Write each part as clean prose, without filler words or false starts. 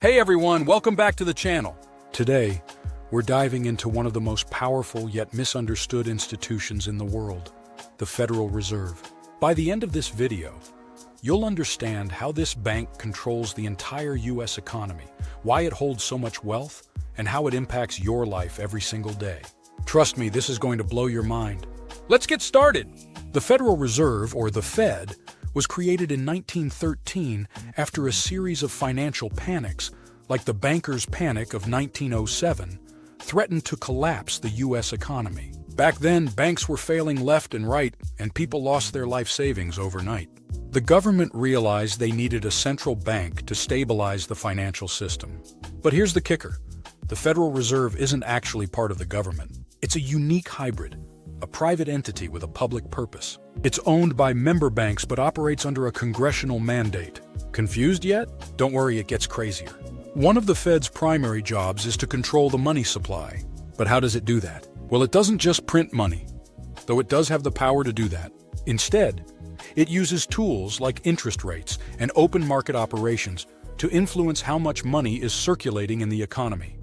Hey everyone, welcome back to the channel. Today, we're diving into one of the most powerful yet misunderstood institutions in the world, the Federal Reserve. By the end of this video, you'll understand how this bank controls the entire US economy, why it holds so much wealth, and how it impacts your life every single day. Trust me, this is going to blow your mind. Let's get started. The Federal Reserve, or the Fed, was created in 1913 after a series of financial panics, like the bankers' panic of 1907, threatened to collapse the U.S. economy. Back then, banks were failing left and right, and people lost their life savings overnight. The government realized they needed a central bank to stabilize the financial system. But here's the kicker. The Federal Reserve isn't actually part of the government. It's a unique hybrid, a private entity with a public purpose. It's owned by member banks but operates under a congressional mandate. Confused yet? Don't worry, it gets crazier. One of the Fed's primary jobs is to control the money supply. But how does it do that? Well, it doesn't just print money, though it does have the power to do that. Instead, it uses tools like interest rates and open market operations to influence how much money is circulating in the economy.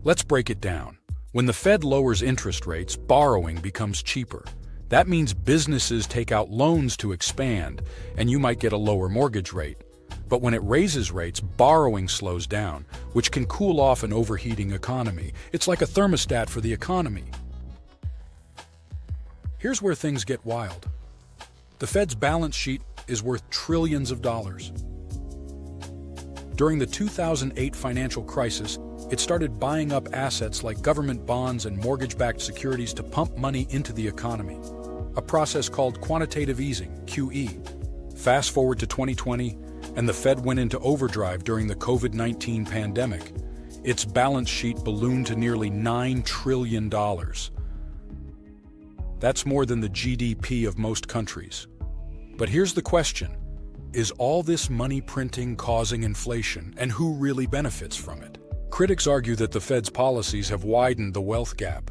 Let's break it down. When the Fed lowers interest rates, borrowing becomes cheaper. That means businesses take out loans to expand, and you might get a lower mortgage rate. But when it raises rates, borrowing slows down, which can cool off an overheating economy. It's like a thermostat for the economy. Here's where things get wild. The Fed's balance sheet is worth trillions of dollars. During the 2008 financial crisis, it started buying up assets like government bonds and mortgage-backed securities to pump money into the economy, a process called quantitative easing, QE. Fast forward to 2020, and the Fed went into overdrive during the COVID-19 pandemic. Its balance sheet ballooned to nearly $9 trillion. That's more than the GDP of most countries. But here's the question. Is all this money printing causing inflation, and who really benefits from it? Critics argue that the Fed's policies have widened the wealth gap.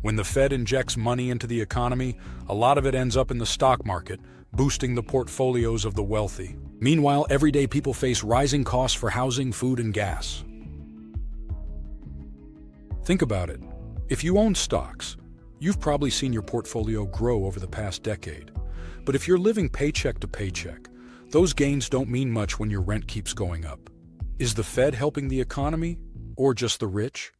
When the Fed injects money into the economy, a lot of it ends up in the stock market, boosting the portfolios of the wealthy. Meanwhile, everyday people face rising costs for housing, food, and gas. Think about it. If you own stocks, you've probably seen your portfolio grow over the past decade. But if you're living paycheck to paycheck, those gains don't mean much when your rent keeps going up. Is the Fed helping the economy, or just the rich?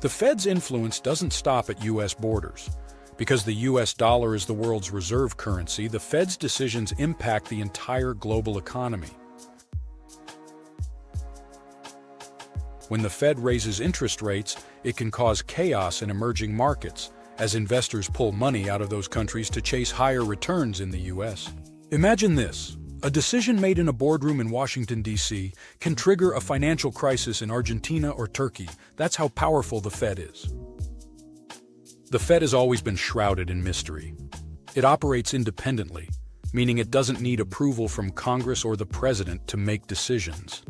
The Fed's influence doesn't stop at U.S. borders. Because the U.S. dollar is the world's reserve currency, the Fed's decisions impact the entire global economy. When the Fed raises interest rates, it can cause chaos in emerging markets, as investors pull money out of those countries to chase higher returns in the U.S. Imagine this. A decision made in a boardroom in Washington, D.C. can trigger a financial crisis in Argentina or Turkey. That's how powerful the Fed is. The Fed has always been shrouded in mystery. It operates independently, meaning it doesn't need approval from Congress or the president to make decisions.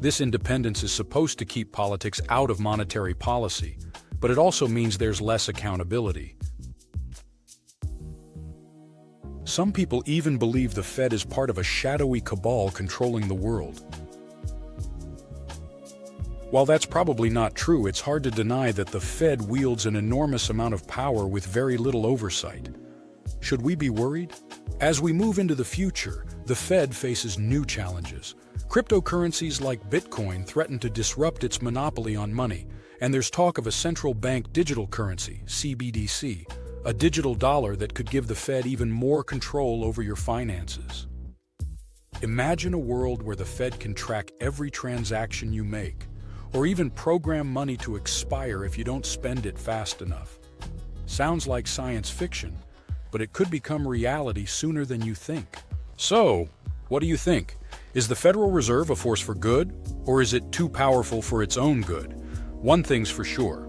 This independence is supposed to keep politics out of monetary policy, but it also means there's less accountability. Some people even believe the Fed is part of a shadowy cabal controlling the world. While that's probably not true, it's hard to deny that the Fed wields an enormous amount of power with very little oversight. Should we be worried? As we move into the future, the Fed faces new challenges. Cryptocurrencies like Bitcoin threaten to disrupt its monopoly on money, and there's talk of a central bank digital currency, CBDC, a digital dollar that could give the Fed even more control over your finances. Imagine a world where the Fed can track every transaction you make, or even program money to expire if you don't spend it fast enough. Sounds like science fiction, but it could become reality sooner than you think. So, what do you think? Is the Federal Reserve a force for good, or is it too powerful for its own good? One thing's for sure.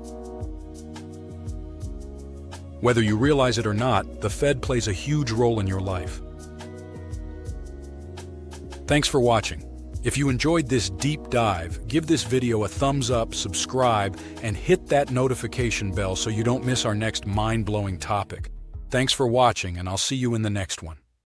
Whether you realize it or not, the Fed plays a huge role in your life. Thanks for watching. If you enjoyed this deep dive, give this video a thumbs up, subscribe, and hit that notification bell so you don't miss our next mind-blowing topic. Thanks for watching, and I'll see you in the next one.